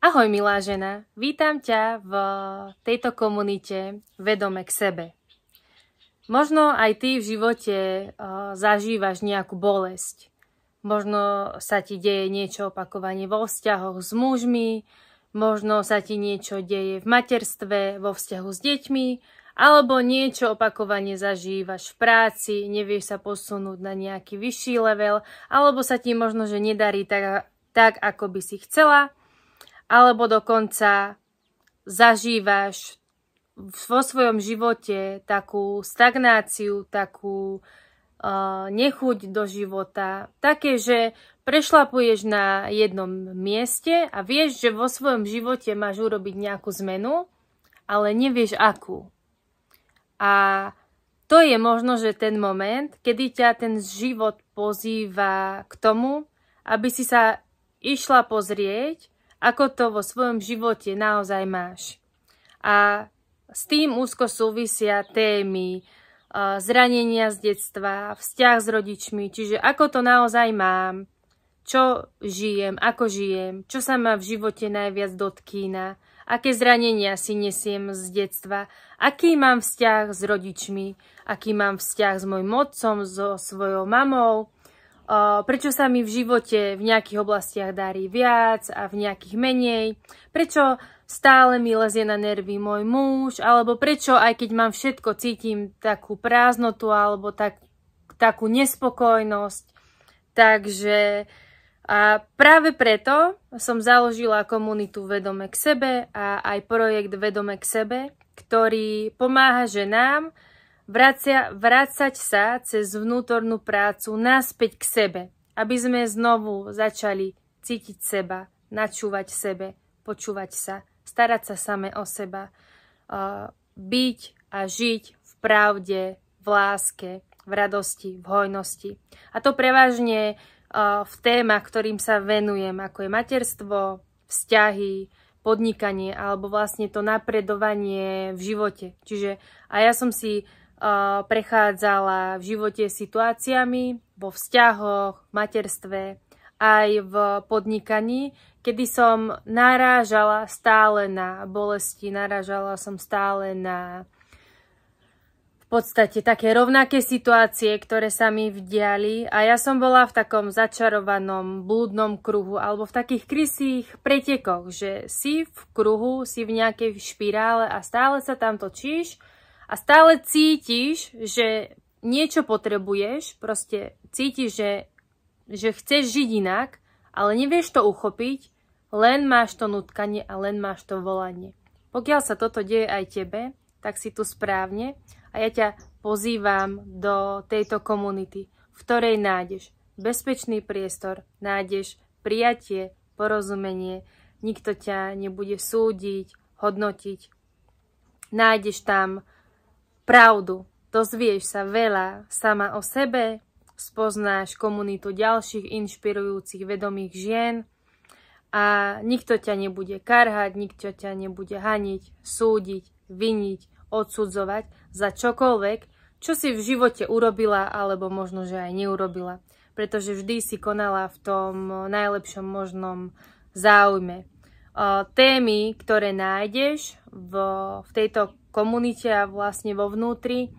Ahoj milá žena, vítam ťa v tejto komunite Vedome k sebe. Možno aj ty v živote zažívaš nejakú bolesť. Možno sa ti deje niečo opakovane vo vzťahoch s mužmi, možno sa ti niečo deje v materstve, vo vzťahu s deťmi, alebo niečo opakovane zažívaš v práci, nevieš sa posunúť na nejaký vyšší level, alebo sa ti možno, že nedarí tak ako by si chcela, alebo dokonca zažívaš vo svojom živote takú stagnáciu, takú nechuť do života, také, že prešlapuješ na jednom mieste a vieš, že vo svojom živote máš urobiť nejakú zmenu, ale nevieš akú. A to je možno, že ten moment, kedy ťa ten život pozýva k tomu, aby si sa išla pozrieť, ako to vo svojom živote naozaj máš. A s tým úzko súvisia témy zranenia z detstva, vzťah s rodičmi, čiže ako to naozaj mám, čo žijem, ako žijem, čo sa ma v živote najviac dotkýna, aké zranenia si nesiem z detstva, aký mám vzťah s rodičmi, aký mám vzťah s mojím otcom, so svojou mamou, prečo sa mi v živote v nejakých oblastiach darí viac a v nejakých menej, prečo stále mi lezie na nervy môj muž, alebo prečo aj keď mám všetko, cítim takú prázdnotu alebo takú nespokojnosť. Takže a práve preto som založila komunitu Vedome k sebe a aj projekt Vedome k sebe, ktorý pomáha ženám vrácať sa cez vnútornú prácu naspäť k sebe, aby sme znovu začali cítiť seba, načúvať sebe, počúvať sa, starať sa same o seba, byť a žiť v pravde, v láske, v radosti, v hojnosti. A to prevažne v témach, ktorým sa venujem, ako je materstvo, vzťahy, podnikanie alebo vlastne to napredovanie v živote. Čiže a ja som si prechádzala v živote situáciami, vo vzťahoch, v materstve, aj v podnikaní, kedy som narážala stále na bolesti, narážala som stále na v podstate také rovnaké situácie, ktoré sa mi vdiali a ja som bola v takom začarovanom blúdnom kruhu alebo v takých krysých pretekoch, že si v kruhu, si v nejakej špirále a stále sa tam točíš a stále cítiš, že niečo potrebuješ, proste cítiš, že chceš žiť inak, ale nevieš to uchopiť, len máš to nutkanie a len máš to volanie. Pokiaľ sa toto deje aj tebe, tak si tu správne a ja ťa pozývam do tejto komunity, v ktorej nájdeš bezpečný priestor, nájdeš prijatie, porozumenie, nikto ťa nebude súdiť, hodnotiť. Nájdeš tam pravdu, dozvieš sa veľa sama o sebe, spoznáš komunitu ďalších inšpirujúcich vedomých žien a nikto ťa nebude karhať, nikto ťa nebude haniť, súdiť, viniť, odsudzovať za čokoľvek, čo si v živote urobila alebo možno, že aj neurobila. Pretože vždy si konala v tom najlepšom možnom záujme. Témy, ktoré nájdeš v tejto komunite a vlastne vo vnútri,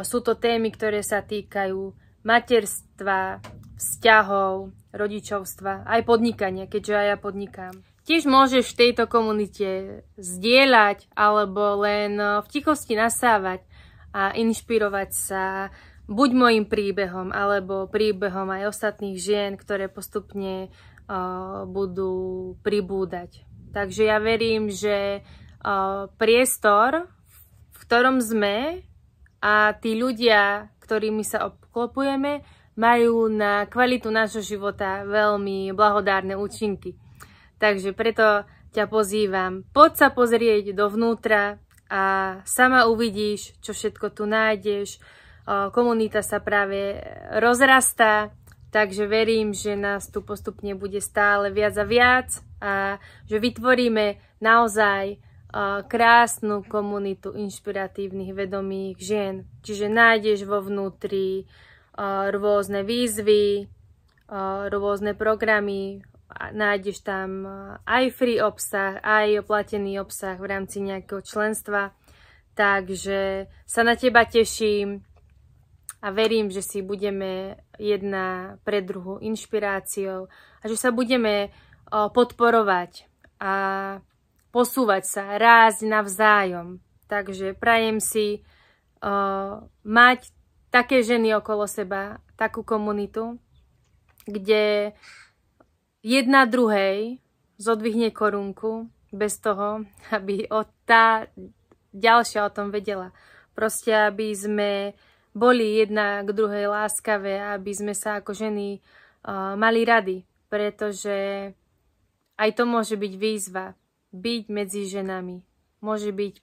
sú to témy, ktoré sa týkajú materstva, vzťahov, rodičovstva, aj podnikania, keďže aj ja podnikám. Tiež môžeš v tejto komunite zdieľať alebo len v tichosti nasávať a inšpirovať sa buď môjim príbehom alebo príbehom aj ostatných žien, ktoré postupne budú pribúdať. Takže ja verím, že priestor, v ktorom sme a tí ľudia, ktorými sa obklopujeme, majú na kvalitu nášho života veľmi blahodárne účinky. Takže preto ťa pozývam, poď sa pozrieť dovnútra a sama uvidíš, čo všetko tu nájdeš. Komunita sa práve rozrastá, takže verím, že nás tu postupne bude stále viac a viac a že vytvoríme naozaj krásnu komunitu inšpiratívnych vedomých žien. Čiže nájdeš vo vnútri rôzne výzvy, rôzne programy, nájdeš tam aj free obsah, aj oplatený obsah v rámci nejakého členstva. Takže sa na teba teším a verím, že si budeme jedna pre druhú inšpiráciou a že sa budeme podporovať a posúvať sa, rásť navzájom. Takže prajem si mať také ženy okolo seba, takú komunitu, kde jedna druhej zodvihne korunku bez toho, aby tá ďalšia o tom vedela. Proste, aby sme boli jedna k druhej láskavé, aby sme sa ako ženy mali rady, pretože aj to môže byť výzva, byť medzi ženami. Môže byť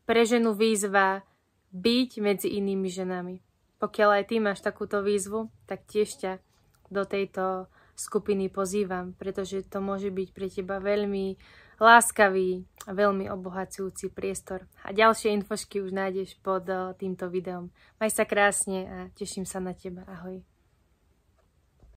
pre ženu výzva byť medzi inými ženami. Pokiaľ aj ty máš takúto výzvu, tak tiež ťa do tejto skupiny pozývam, pretože to môže byť pre teba veľmi láskavý a veľmi obohacujúci priestor. A ďalšie infošky už nájdeš pod týmto videom. Maj sa krásne a teším sa na teba. Ahoj.